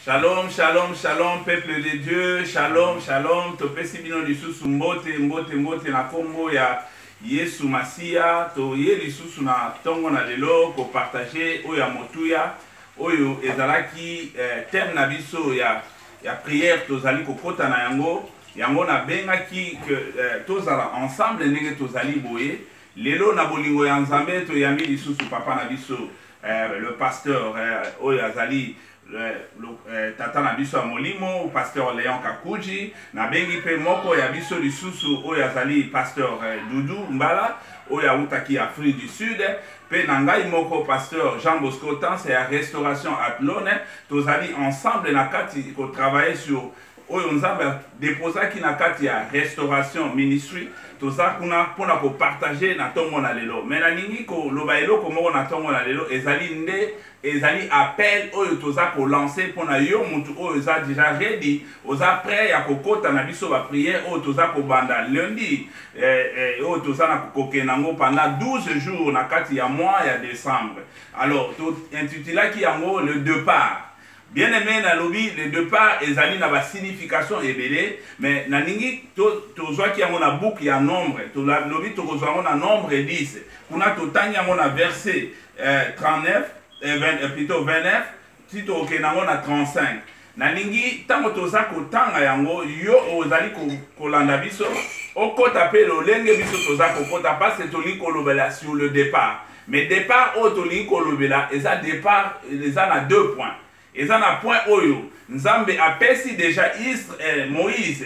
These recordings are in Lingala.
Shalom, shalom, shalom, peuple de Dieu. Shalom, shalom. Topesi bino lisusu mbote, mbote, mbote na kombo ya Yesu Masia. To ye lisusu na tongo na lelo ko partager oya motuya. Oyo ezalaki thème na biso ya prière tozali kokota na yango. Yango na bengaki que tozala ensemble ndenge tozali boye. Lelo na bolingo ya Nzambe to yambi lisusu papa na biso le pasteur oyo azali tata na biso ya molimo pasteur Léon Kakuji na bengi pe moko ya biso lisusu oyo azali pasteur Doudou Mbala oyo autaki Afrique du Sud pe na ngai moko pasteur Jean Bosco Tanse ya restauration Atlone tozali ensemble na kati ko travailler sur oyo Nzambe déposaki na kati ya restauration ministry toza kuna pona ko partager na tongo na lelo mais na ningi ko loba eloko moko na tongo na lelo ezali appel oyo toza ko lancer pona yo mutu oyo za déjà ready oza prêt ya kokota na biso ba prière oyo toza ko banda lundi oyo toza na kokokena ngo pendant 12 jours na kati ya mois ya décembre. Alors to intitulaki yango le départ. Bien aimé na lobi le départ ezali na ba signification ebele mais na ningi tozwa ki yango na boucle ya nombre to la lobi to kozwa na nombre 10 kuna to tanya yango na verset 39 plutôt 29 si to okenango na 35 na ningi tango toza kotanga yango yo ozali kolanda biso okota pe lolenge biso toza kokota parce toli kolobela sur le départ mais départ o toli kolobela eza départ eza na 2 points. Et ça na point oyo Nzambe apesi déjà Moïse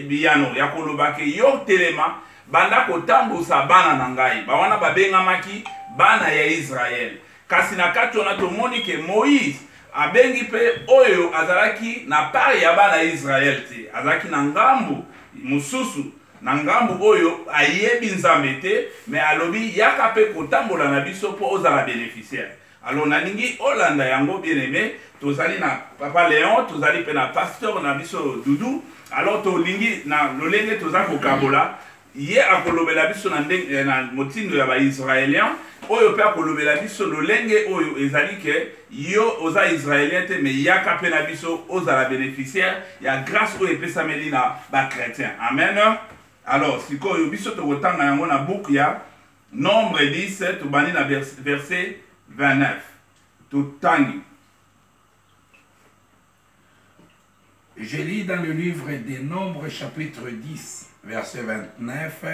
biyano ya kolobake yo telema banda kotambusa bana na ngai ba wana babengamaki bana ya Israël kasi na kati ona tomoni ke Moïse abengi pe oyo azalaki na part ya bana ya Israël te azalaki na ngambu mususu na ngambu oyo ayebi Nzambe te mais alobi yaka pe kotambola na biso po ozala bénéficiaire. Alors naningi Olanda yango bien aimé tozali na papa Léon tozali pe na pasteur na biso Doudou alors to lingi na lolenge toza kokabola ye akolobela biso na ndenge na motindo ya ba israélien oyo pe akolobela biso lolenge oyo ezali ke yo oza israélien te mais yaka pe na biso ozala bénéficiaire ya grâce oyo epesameli na ba chrétien. Amen. Alors sikoyo biso tokotanga yango na boucle ya nombre 10 tobani na verset 29. Tout tangi. Je lis dans le livre des Nombres, chapitre 10, verset 29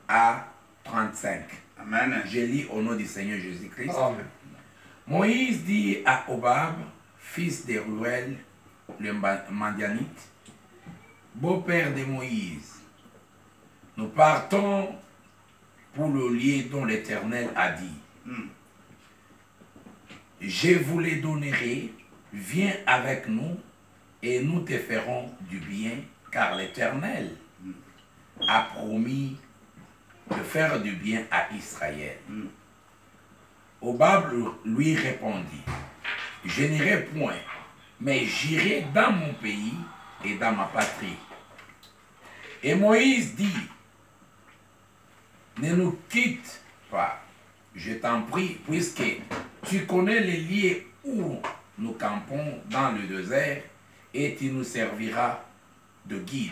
à 35. Amen. Je lis au nom du Seigneur Jésus-Christ. Amen. Moïse dit à Hobab, fils de Ruel, le Madianite, beau-père de Moïse, nous partons pour le lieu dont l'Éternel a dit. Je vous les donnerai, viens avec nous et nous te ferons du bien, car l'Éternel a promis de faire du bien à Israël. Hobab lui répondit, je n'irai point, mais j'irai dans mon pays et dans ma patrie. Et Moïse dit, ne nous quitte pas, je t'en prie, puisque tu connais les lieux où nous campons dans le désert et tu nous serviras de guide.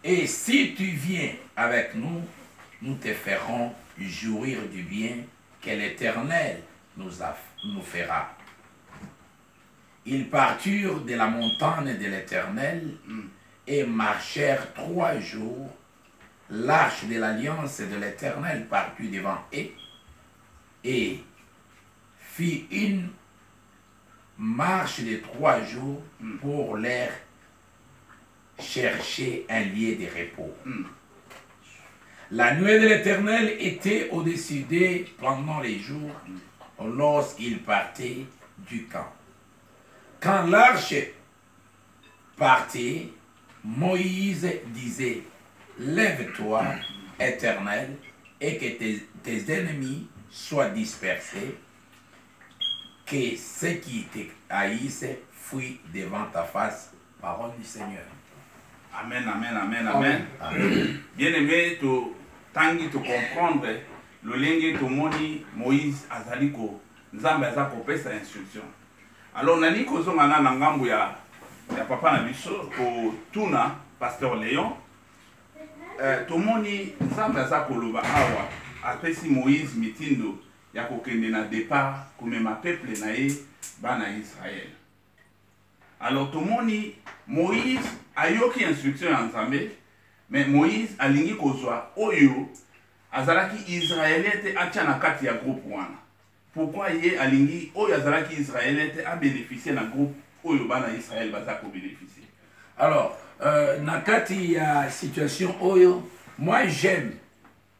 Et si tu viens avec nous, nous te ferons jouir du bien que l'Éternel nous fera. Ils partirent de la montagne de l'Éternel et marchèrent 3 jours. L'arche de l'alliance de l'Éternel partit devant eux et fit une marche de 3 jours pour leur chercher un lieu de repos. La nuée de l'Éternel était au-dessus d'eux pendant les jours lorsqu'ils partaient du camp. Quand l'arche partait, Moïse disait, lève-toi, Éternel, et que tes ennemis soient dispersés, que ceux qui te haïssent fuient devant ta face. Parole du Seigneur. Amen, amen, amen, amen. Amen. Bien aimé, tangi to comprendre le lenge to moni Moïse azaliko Nzambe aza kopesa instruction. Alors nani kozonga na ngambo ya papa na biso ko tuna pasteur Léon tomoni nzambe aza koloba awa apesi Moïse mitindo ya kokende na départ komema peuple na ye bana Israël. Alors tomoni Moïse ayoki instruction ya nzambe, mais Moïse alingi kozwa oyo azalaki Israélien te atia na kati ya groupe wana. Pourquoi ye alingi oyo azalaki Israélien te a bénéficié na groupe oyo bana Israël baza ko bénéficier? Alors na kati ya situation oyo, moi j'aime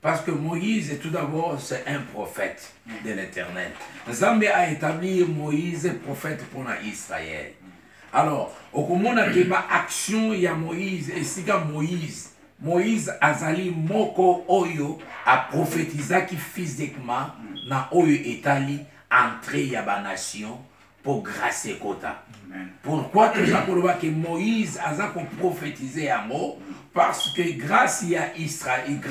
parce que Moïse tout d'abord c'est un prophète de l'Éternel. Nzambe a établi Moïse prophète pour Israël. Alors, au komona keba action ya Moïse et sika Moïse azali moko oyo a prophétisaki physiquement na oyo etali entrée ya ba nation pour grâce kota. Pourquoi que j'appelle que Moïse a prophétisé à mot? Parce que grâce à Israël,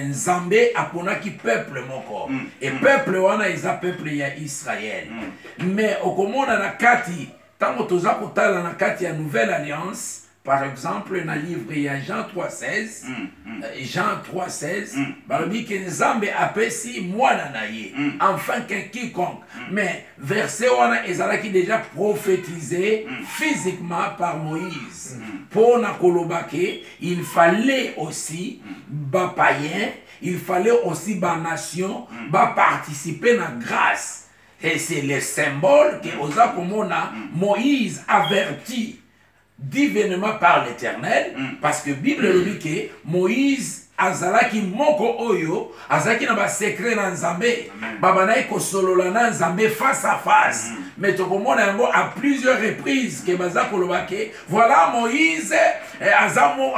Nzambe a ponaki peuple moko. Et peuple wana isa peuple ya Israël. Mais au komona na kati tango toza kotala na kati ya nouvelle alliance, par exemple na livre ya Jean 3:16, Jean 3:16, balobi que Nzambe apesi mwana na ye, enfin qu'un quiconque. Mais verset wana ezalaki déjà prophétisé physiquement par Moïse. Pour na kolobake, il fallait aussi ba païen, il fallait aussi ba nation, ba participer na grâce. Et c'est le symbole que Oza Komona, Moïse avertit divinement par l'Éternel, parce que Bible le dit que Moïse azalaki moko oyo, azalaki na ba secret na Nzambe, babanaï ko solola na Nzambe face à face. Mais tu komona yango à plusieurs reprises que baza kolobake, voilà Moïse azamo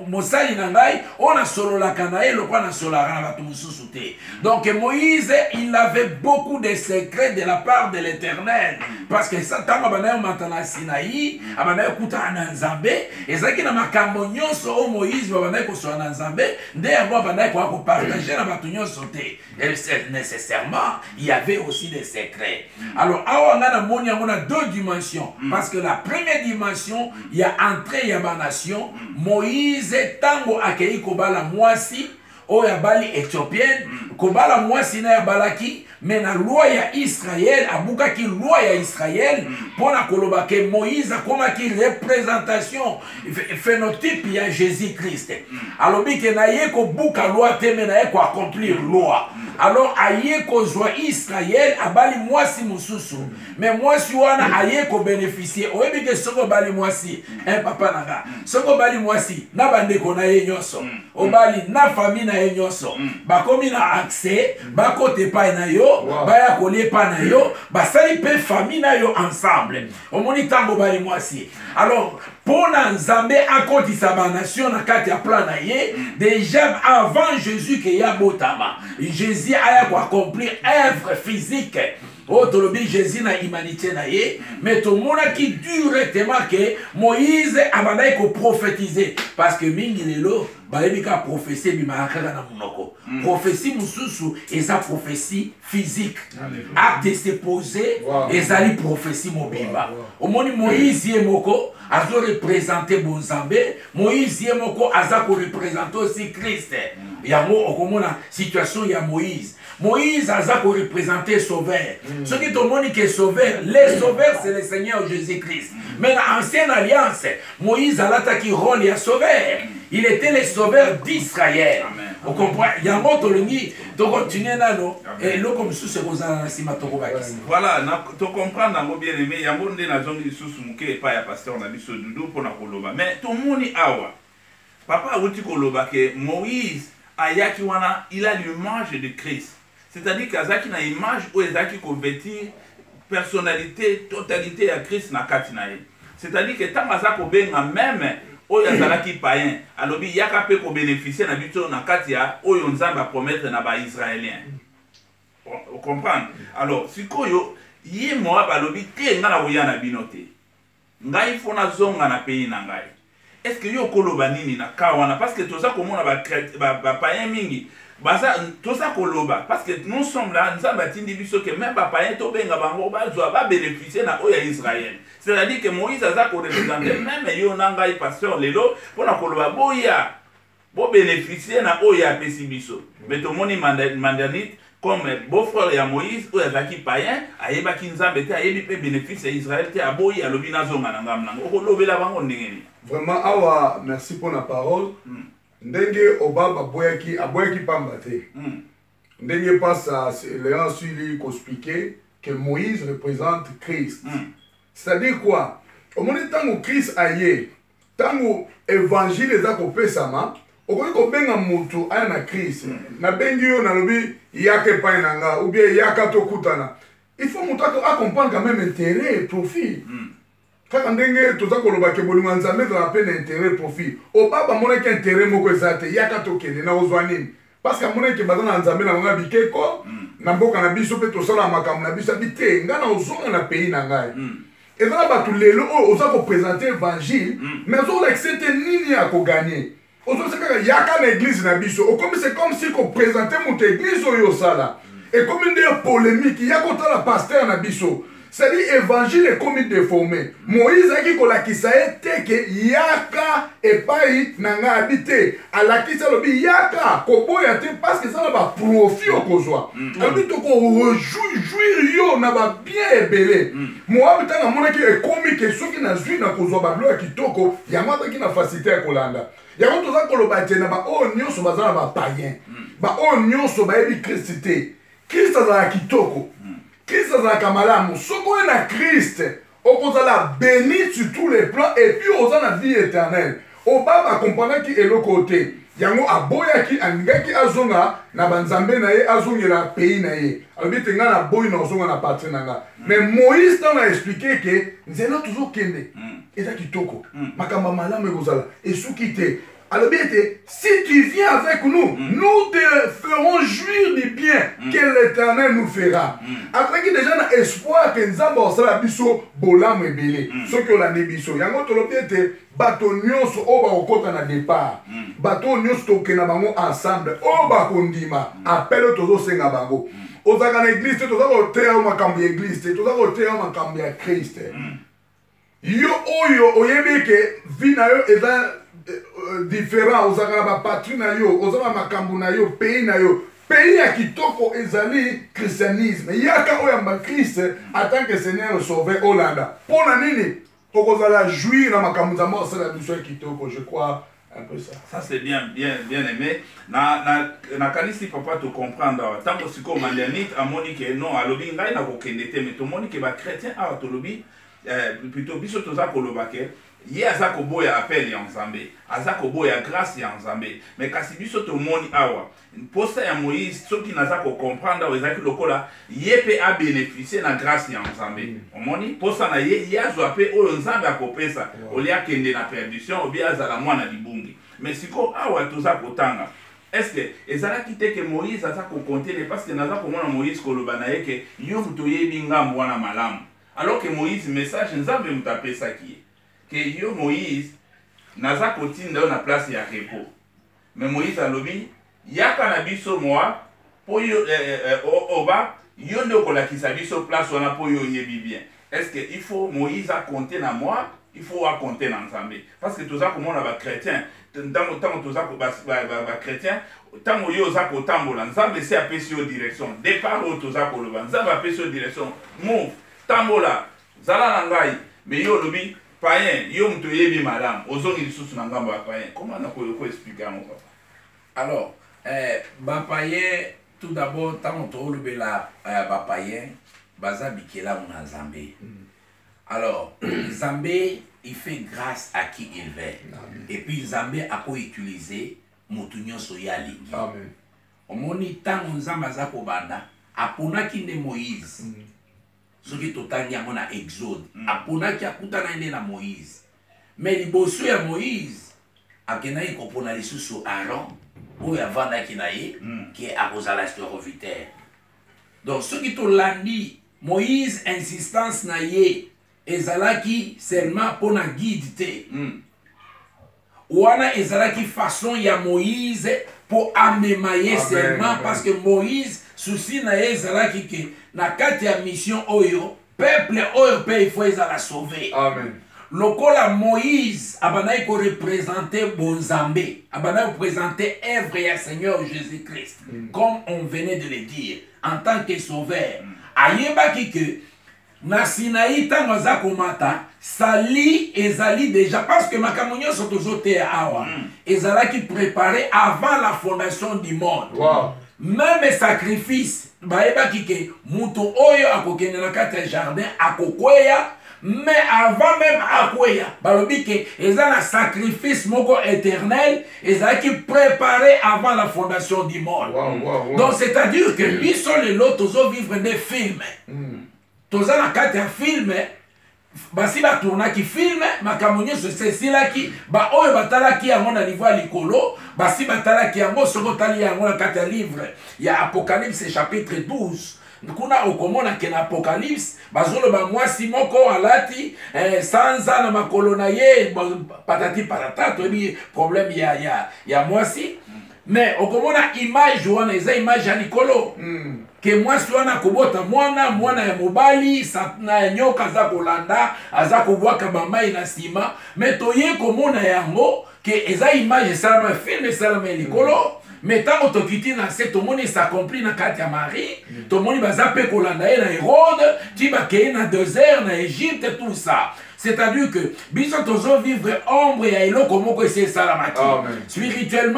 mosali na ngai, on a solola kanae le kwa na solola na batu mususu te. Donc Moïse, il avait beaucoup de secrets de la part de l'Éternel, parce que ça tanga banaï matana Sinaï, abanaï kuta na Nzambe, ezaki na makambo nyonso o Moïse babanaï ko solola na Nzambe, nde yango banaï ko partager na batu nyonso te. Et nécessairement, il y avait aussi des secrets. Alors, on a deux dimensions. Parce que la première dimension, il y a entrée, il y a ma nation. Moïse, tango akei kobala mwasi, o ya bali éthiopienne, kobala mwasi na ya balaki, mais na loi ya Israël, abuka ki loi ya Israël, pour na kolobake Moïse a comme ki représentation, phénotype ya Jésus-Christ. Alors, bike na ye ko buka loi te, mais na ye ko accomplir loi. Alors, aye ko zwa Israël, abali mwasi mususu. Mais mwasi wana aye ko bénéficier. Oyebi ke soko bali mwasi, papa naga. Soko bali mwasi, na bande ko na ye nyoso. Obali na famille na ye nyoso. Bakomi na accès, bakote pa na yo, baya kolie pa na yo, basali pe famille na yo ensemble. Omoni tango bali mwasi. Alors, pour Nzambe akotisa ba nation na kati ya plan na ye, déjà avant Jésus que ya botama. Jésus a accomplir œuvre physique. Autolobi Jésus na humanité na ye, mais tout le monde qui directement que Moïse a ko prophétiser parce que mingi lelo baebika prophétie bimakaka na munoko. Prophétie mususu et sa prophétie physique. Acte se poser et zali prophétie mobimba. Omoni Moïse yemoko azo représenter Bonzambe, Moïse yemoko azako représenter aussi Christ. Yango okomona situation ya Moïse. Moïse a représenté sauveur. Ce qui te montre que sauveur, les sauveurs c'est le Seigneur Jésus-Christ. Mais dans l'ancienne alliance, Moïse a l'attaqué rôle et sauveur. Il était le sauveur d'Israël. Vous comprenez? Il y a un mot de continuer nano et l'eau comme sous ce voilà, tu comprends dans bien aimé, il y a un monde dans zongi sous mouké et pas ya pasteur na biso doudou pour na koloba. Mais tout le monde awa. Papa outi koloba que Moïse ayaki wana, il a l'image de Christ. C'est-à-dire qu'azaki na image où ezaki convertir personnalité, totalité à Christ na katinaye. C'est-à-dire que tant azako benga même où yazalaki païen, alobi yaka pe ko bénéficier na bito na katia où Nzambe promettre na ba Israélien. Vous comprenez? Alors, sikoyo yé moi balobi te ngala wuya na binote. Ngai fona zonga na pays na ngai. Est-ce que yo koloba nini na kawana parce que toza komona ba païen mingi baza tout ça koloba parce que nous sommes là nous avons atteint biso que même papa to benga bango bazwa ba bénéficier na oya Israël. C'est-à-dire que Moïse a ça représenter même yo nanga pasteur lelo pour na koloba boya bo bénéficier na oya pesi biso. Mais to moni mandanite comme beau-frère ya Moïse ou ezaki païen ayeba ki nzambe te ayebi pe bénéfice ya Israël te aboyi alobi na zonga na ngam nango okolobela bango ndengeni. Vraiment awa merci pour la parole. Ndenge obaba aboyaki pamba te. Ndenge passa Léon Suli ko expliquer que Moïse représente Christ. C'est-à-dire quoi? Au moment où Christ aye, tango évangile eza ko pesama, okoki ko benga mutu aya na Christ. Na bengi yo na lobi yake pa nanga ou bien yaka to kutana. Il faut mutu a comprendre quand même intérêt et profit. Kaka ndenge toza koloba ke bolingo nzambe za peine intérêt profit. O baba mona ke intérêt moko ezate yaka to kende na ozwa nini. Parce que mona ke bazana nzambe na nga bikeko na mboka na biso pe to sala makambo na biso bité nga na ozonga na pays na ngai. Ezala batu lelo o oza ko présenter évangile mais ozo l'accepter nini ya ko gagner. Ozo seka yaka na église na biso. O comme c'est comme si ko présenter mon église oyo sala. Et comme une polémique yako tala pasteur na biso. C'est-à-dire évangile est comme déformé. Moïse a dit que la kisaye teke yaka et paï nanga habité. A la kisa lobi yaka kobo yate parce que ça n'a pas profit au kozwa. Alors to ko jouir yo na ba bien ebelé. Moi bitanga mona ki e comique so ki na zui na kozwa ba bloc kitoko yamata ki na facilité ya kolanda. Yango toza koloba tena ba o nyonso bazana ba païen. Ba o nyonso ba ebi Christé. Christ azala kitoko. Christ azalaka malamu soko na Christ okozala béni sur tous les plans et puis oza na vie éternelle obaba comprendre ki eloko te yango aboyaki angaki azonga na banzambe na ye azongela pays na ye alobi te nga na boyi na ozonga na patrie na nga mais Moïse tant a expliqué que nzela toujours kende eza kitoko makambo malamu ekozala esuki te. Alors bien, si tu viens avec nous, nous te ferons jouir du bien que l'Éternel nous fera. Après que déjà on a espoir que nous avons ça biso bolam ebele. Ce que on a biso. Yango to bien te bato nyonso oba okota na départ. Bato nyonso to kena bango ensemble. Oba kondima. Appelle tozo senga bango. Ozaka na église tozo ko teya makambo ya église, tozo ko teya makambo ya Christ. Yo oyo oyebe ke vina yo eza différent ozaka ba patrie na yo ozaka makambo na yo pays na yo pays ya kitoko ezali christianisme yaka oyamba Christ en tant que Seigneur sauveur Hollanda pona nini okozala jouir na makambo za mo sala biso kitoko je crois un peu ça. Ça c'est bien aimé na kanisi papa te comprendre tant que siko mandanite amoni ke non alobi ngai na kokende te mais to moni ke ba chrétien a to lobi plutôt biso toza koloba ke ye aza koboya appel ya nzambe aza koboya grâce ya nzambe mais kasi biso tomoni awa posa ya Moïse soki naza ko comprendre awa ezaki lokola ye pe a bénéficier na grâce ya nzambe omoni posa na ye azwa pe oyo nzambe akopesa oli akende na perdition obi azala mwana libungi mais siko awa toza kotanga est-ce que ezalaki te ke Moïse aza kokontene parce que naza komona Moïse koloba na ye ke yo muto yebi ngambo wana malamu alors que Moïse message nzambe mutapesaki que yo Moïse naza kotinda na place ya repos mais Moïse alobi yaka na biso moi po yo oba yo ndo kolakisa biso place wana po yo yebi bien. Est-ce que il faut Moïse a compter na moi, il faut a compter na nzambe parce que toza komona ba chrétien tango toza ko ba chrétien tango yo za ko tambola nzambe se apesi yo direction départ o toza ko loba nzambe apesi yo direction move tambola zala na ngai mais yo lobi païen yo muto yebi madame ozongi lisusu na ngambo ya païen comment na ko expliquer mon papa. Alors ba païen tout d'abord tant to lobela ba païen baza bikela na nzambe. Alors nzambe il fait grâce à qui il veut et puis nzambe a ko utiliser mutu nyonso ya lingi. Amen. Omoni tango nzambe aza ko banda aponaki ne Moïse. Soki totangi yango na Exode aponaki akutana ene na Moïse mais liboso ya Moïse akenaki kopona lisusu Aaron oyo avandaki na ye ke akozala serviteur. Donc soki tolandi Moïse insistance na ye ezalaki seulement mpona guide te wana ezalaki façon ya Moïse pour amemailler Amen, seulement amen. parce que Moïse souci na ye ezalaki ke na kati ya mission oyo peuple oyo pe il faut ezala sauver. Amen. Lokola Moïse abandaki ko représenter bonzambe, abandaki ko présenter œuvre ya Seigneur Jésus-Christ, comme on venait de le dire, en tant que sauveur. Ayebaki que na Sinaï tango aza komata sali ezali déjà parce que makambo nyonso tozoteya awa ezalaki préparé avant la fondation du monde. Wow. Même sacrifice bayebaki ke mutu oyo akokende na kati ya jardin akokweya, mais avant même akweya balobi ke eza na sacrifice moko éternel ezalaki préparé avant la fondation du monde. Wow. Donc c'est-à-dire que biso lelo tozo vivre des films. Toza na kati ya film basi batournaki film makambo nyonso sesilaki ba oyo batalaki yango na niveau ya likolo basi batalaki yango soko tali yango na kati ya livre ya Apocalypse chapitre 12 kuna okomona ke na Apocalypse bazoloba mwasi moko alati sanza na makolo na ye patati patata toyebi problème ya mwasi mais okomona image wana eza image ya likolo ke mwasi wana kobota mwana ya mobali na nyoka aza kolanda aza kobwaka bamai na nsima mais toye komona yango ke eza image esalama film esalama likolo mais ntango tokiti na se tomoni s'accompli na kati ya Marie tomoni baza mpe kolanda ye na Hérode ti bakei na désert na Égypte tout ça. C'est-à-dire que biso tozo vivre ombre ya eloko moko esi esalamaki spirituellement.